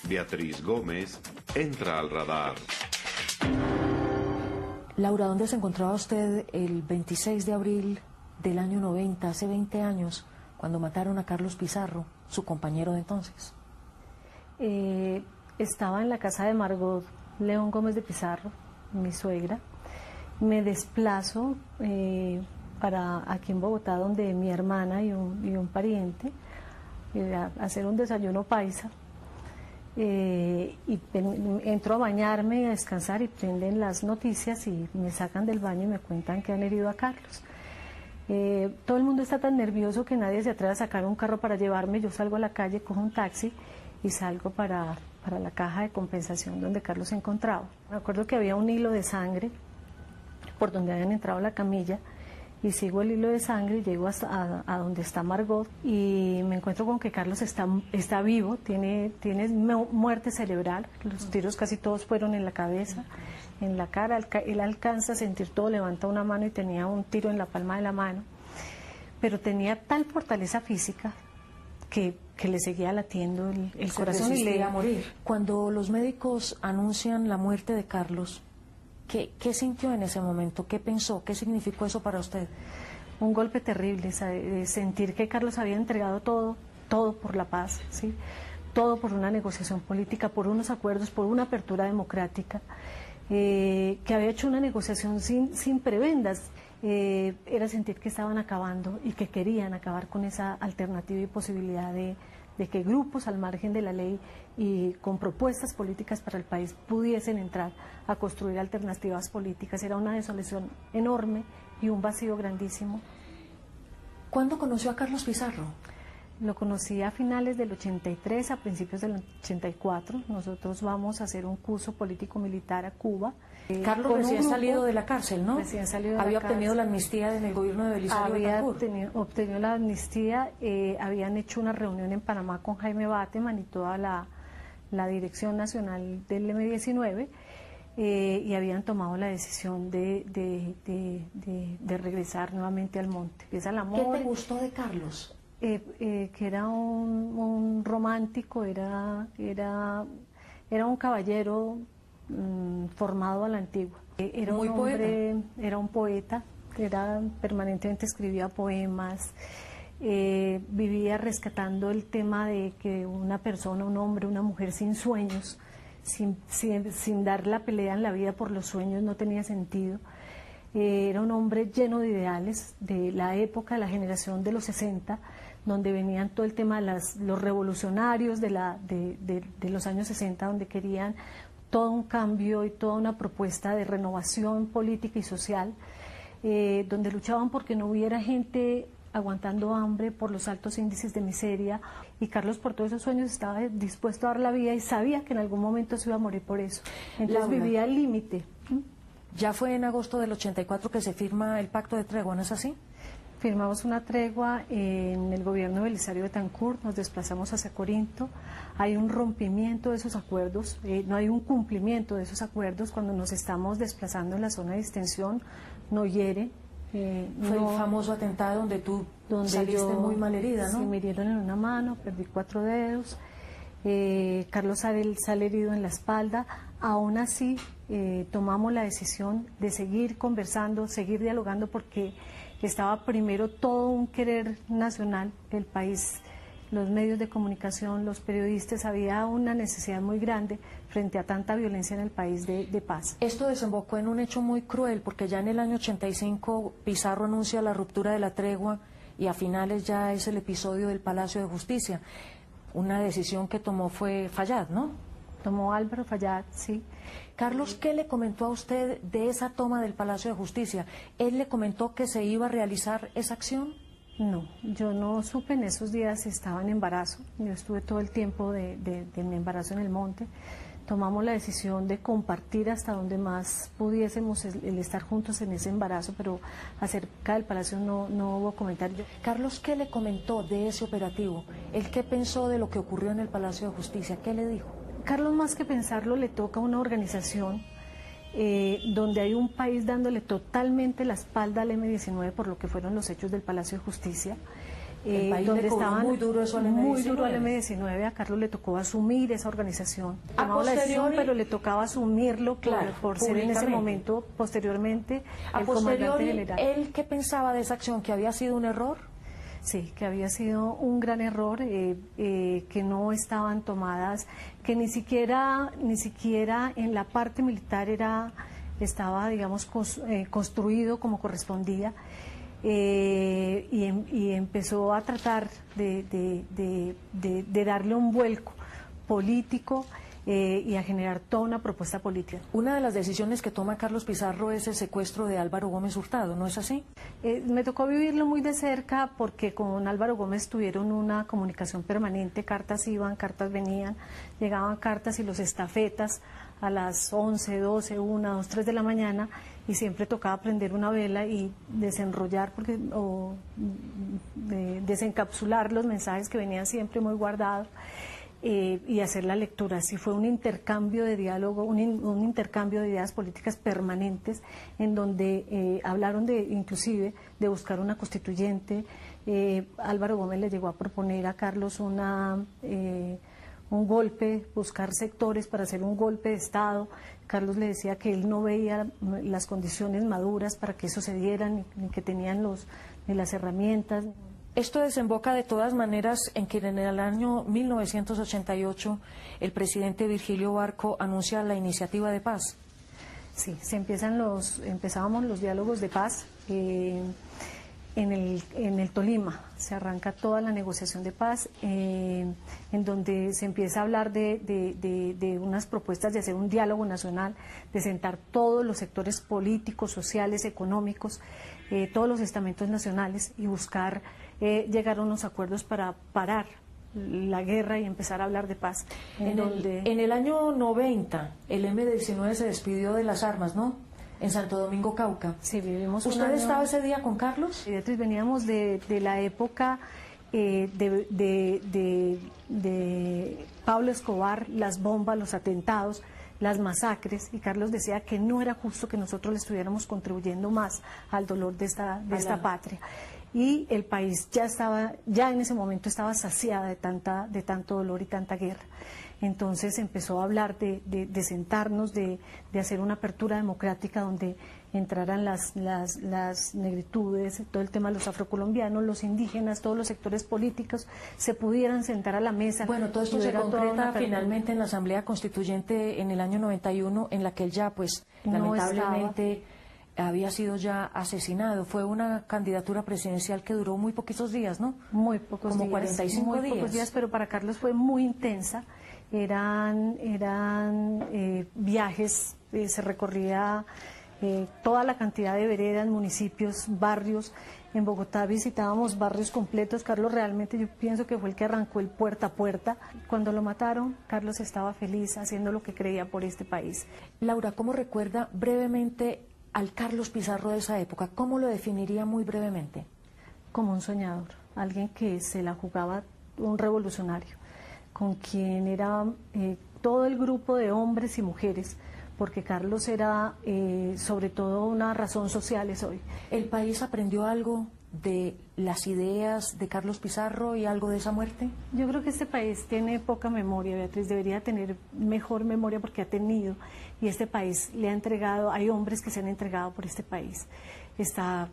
Beatriz Gómez entra al radar. Laura, ¿dónde se encontraba usted el 26 de abril del año 90, hace 20 años, cuando mataron a Carlos Pizarro, su compañero de entonces? Estaba en la casa de Margot León Gómez de Pizarro, mi suegra. Me desplazo para aquí en Bogotá, donde mi hermana y un pariente, a hacer un desayuno paisa. Entro a bañarme y a descansar y prenden las noticias y me sacan del baño y me cuentan que han herido a Carlos. Todo el mundo está tan nervioso que nadie se atreve a sacar un carro para llevarme. Yo salgo a la calle, cojo un taxi y salgo para la caja de compensación donde Carlos se encontraba. Me acuerdo que había un hilo de sangre por donde habían entrado la camilla y sigo el hilo de sangre y llego hasta a donde está Margot y me encuentro con que Carlos está vivo, tiene muerte cerebral, los tiros casi todos fueron en la cabeza, en la cara, él alcanza a sentir todo, levanta una mano y tenía un tiro en la palma de la mano, pero tenía tal fortaleza física que le seguía latiendo el corazón y le iba a morir. Cuando los médicos anuncian la muerte de Carlos, ¿qué sintió en ese momento? ¿Qué pensó? ¿Qué significó eso para usted? Un golpe terrible, sentir que Carlos había entregado todo por la paz, ¿sí? Todo por una negociación política, por unos acuerdos, por una apertura democrática, que había hecho una negociación sin prebendas. Era sentir que estaban acabando y que querían acabar con esa alternativa y posibilidad de que grupos al margen de la ley y con propuestas políticas para el país pudiesen entrar a construir alternativas políticas. Era una desolación enorme y un vacío grandísimo. ¿Cuándo conoció a Carlos Pizarro? Lo conocí a finales del 83, a principios del 84. Nosotros vamos a hacer un curso político-militar a Cuba. Carlos recién salido de la cárcel, ¿no? Recién salido de la había cárcel. obtenido la amnistía en el gobierno de Belisario Betancourt. Había obtenido la amnistía, habían hecho una reunión en Panamá con Jaime Bateman y toda la dirección nacional del M-19 y habían tomado la decisión de regresar nuevamente al monte. Empieza el amor. ¿Qué te gustó de Carlos? Que era un romántico, era un caballero formado a la antigua. Era muy un hombre, poeta. era un poeta, permanentemente escribía poemas, vivía rescatando el tema de que una persona, un hombre, una mujer sin sueños, sin dar la pelea en la vida por los sueños no tenía sentido. Era un hombre lleno de ideales de la época, la generación de los 60, donde venían todo el tema de los revolucionarios de los años 60, donde querían todo un cambio y toda una propuesta de renovación política y social, donde luchaban porque no hubiera gente aguantando hambre por los altos índices de miseria, y Carlos por todos esos sueños estaba dispuesto a dar la vida y sabía que en algún momento se iba a morir por eso. Entonces Laura, vivía al límite. Ya fue en agosto del 84 que se firma el pacto de tregua, ¿no es así? Firmamos una tregua en el gobierno de Belisario Betancourt, nos desplazamos hacia Corinto, hay un rompimiento de esos acuerdos, no hay un cumplimiento de esos acuerdos. Cuando nos estamos desplazando en la zona de distensión, no hiere. Fue el famoso atentado donde tú saliste muy malherida, ¿no? Sí, me hirieron en una mano, perdí 4 dedos, Carlos sale herido en la espalda. Aún así tomamos la decisión de seguir conversando, seguir dialogando, porque estaba primero todo un querer nacional del país, los medios de comunicación, los periodistas, había una necesidad muy grande frente a tanta violencia en el país de paz. Esto desembocó en un hecho muy cruel, porque ya en el año 85 Pizarro anuncia la ruptura de la tregua y a finales ya es el episodio del Palacio de Justicia. Una decisión que tomó fue Fayad, ¿no? Tomó Álvaro Fayad, sí. Carlos, ¿qué le comentó a usted de esa toma del Palacio de Justicia? ¿Él le comentó que se iba a realizar esa acción? No, yo no supe en esos días si estaba en embarazo. Yo estuve todo el tiempo de mi embarazo en el monte. Tomamos la decisión de compartir hasta donde más pudiésemos el estar juntos en ese embarazo, pero acerca del Palacio no hubo comentario. Carlos, ¿qué le comentó de ese operativo? ¿Él qué pensó de lo que ocurrió en el Palacio de Justicia? ¿Qué le dijo? Carlos, más que pensarlo, le toca a una organización donde hay un país dándole totalmente la espalda al M-19 por lo que fueron los hechos del Palacio de Justicia. El país donde le cobró estaban muy duro eso al M19. muy duro al M19. A Carlos le tocó asumir esa organización. Tomaba la decisión, pero le tocaba asumirlo por ser en ese momento, posteriormente, a el comandante posteriori, general. ¿él qué pensaba de esa acción? ¿Que había sido un error? Sí, que había sido un gran error, que no estaban tomadas, que ni siquiera en la parte militar estaba, digamos, construido como correspondía, y empezó a tratar de darle un vuelco político y a generar toda una propuesta política. Una de las decisiones que toma Carlos Pizarro es el secuestro de Álvaro Gómez Hurtado, ¿no es así? Me tocó vivirlo muy de cerca porque con Álvaro Gómez tuvieron una comunicación permanente, cartas iban, cartas venían, llegaban cartas y los estafetas a las 11, 12, 1, 2, 3 de la mañana, y siempre tocaba prender una vela y desenrollar o desencapsular los mensajes que venían siempre muy guardados. Y hacer la lectura. Así fue un intercambio de diálogo, un intercambio de ideas políticas permanentes, en donde hablaron inclusive de buscar una constituyente. Álvaro Gómez le llegó a proponer a Carlos un golpe, buscar sectores para hacer un golpe de Estado. Carlos le decía que él no veía las condiciones maduras para que eso se diera, ni que tenían ni las herramientas. Esto desemboca de todas maneras en que en el año 1988 el presidente Virgilio Barco anuncia la iniciativa de paz. Sí, empezábamos los diálogos de paz en el Tolima. Se arranca toda la negociación de paz, en donde se empieza a hablar de unas propuestas de hacer un diálogo nacional, de sentar todos los sectores políticos, sociales, económicos, todos los estamentos nacionales y buscar llegar a unos acuerdos para parar la guerra y empezar a hablar de paz. En el año 90 el M-19 se despidió de las armas, ¿no? En Santo Domingo, Cauca. Sí, vivimos ¿Usted estaba ese día con Carlos? Beatriz, veníamos de la época de Pablo Escobar, las bombas, los atentados, las masacres, y Carlos decía que no era justo que nosotros le estuviéramos contribuyendo más al dolor de esta patria. Y el país ya en ese momento estaba saciada de tanto dolor y tanta guerra. Entonces empezó a hablar de sentarnos, de hacer una apertura democrática donde entraran las negritudes, todo el tema de los afrocolombianos, los indígenas, todos los sectores políticos se pudieran sentar a la mesa. Bueno, todo esto se concreta finalmente en la Asamblea Constituyente en el año 91, en la que él ya, pues, lamentablemente había sido ya asesinado. Fue una candidatura presidencial que duró muy poquitos días, ¿no? Muy pocos días. Como 45 días. Muy pocos días, pero para Carlos fue muy intensa. Eran viajes, se recorría toda la cantidad de veredas, municipios, barrios. En Bogotá visitábamos barrios completos. Carlos realmente, yo pienso que fue el que arrancó el puerta a puerta. Cuando lo mataron, Carlos estaba feliz haciendo lo que creía por este país. Laura, ¿cómo recuerda brevemente al Carlos Pizarro de esa época? ¿Cómo lo definiría muy brevemente? Como un soñador, alguien que se la jugaba, un revolucionario, con quien era todo el grupo de hombres y mujeres, porque Carlos era sobre todo una razón social hoy. ¿El país aprendió algo de las ideas de Carlos Pizarro y algo de esa muerte? Yo creo que este país tiene poca memoria, Beatriz, debería tener mejor memoria porque ha tenido, y este país le ha entregado, hay hombres que se han entregado por este país. Está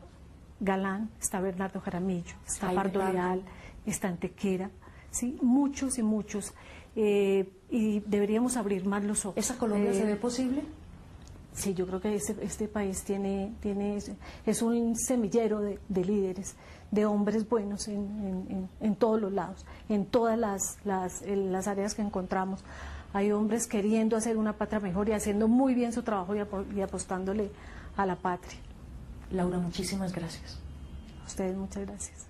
Galán, está Bernardo Jaramillo, está Pardo Leal, está Antequera, ¿sí? Muchos y muchos, y deberíamos abrir más los ojos. ¿Esa Colombia se ve posible? Sí, yo creo que este país es un semillero de líderes, de hombres buenos en todos los lados, en todas las áreas que encontramos. Hay hombres queriendo hacer una patria mejor y haciendo muy bien su trabajo y apostándole a la patria. Laura, muchísimas gracias. A ustedes muchas gracias.